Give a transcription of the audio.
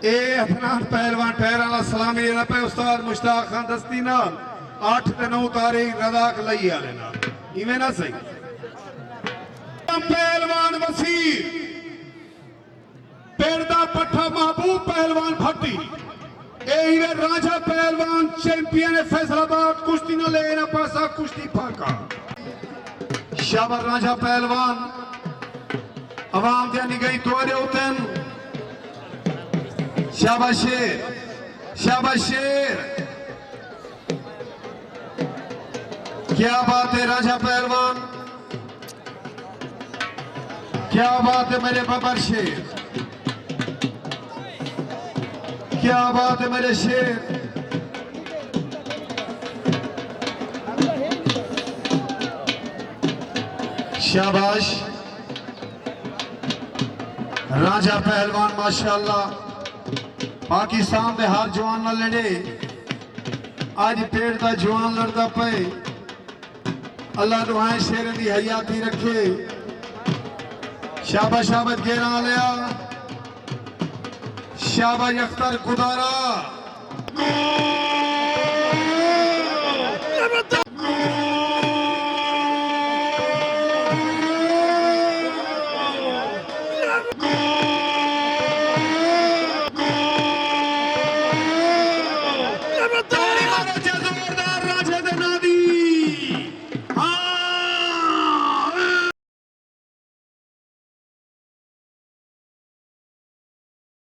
ए अफनान पहलवान ठहर वाला सलामी लेना पे उस्ताद मुश्ताक खान दस्ती नाल 8 ते 9 तारीख रदाक लई आले नाल इवें ना सही पहलवान वसीर पेड़दा पट्ठा महबूब पहलवान भट्टी ए राजा पहलवान चैंपियन फैसलाबाद कुश्ती न लेना पासा कुश्ती फाका शाबाश राजा पहलवान अवाम दिया निगाही तोड़े उतन शाबाश शेर क्या बात है राजा पहलवान क्या बात है मेरे बबर शेर क्या बात है मेरे शेर शाबाश राजा पहलवान माशाअल्लाह पाकिस्तान के हर जवान न लड़े आज पेड़ का जवान लड़ता पे अल्लाह दुआएं शेर की हयाती रखे शाबाश शाबाश गेरा लिया शाबाश अख्तर गुदारा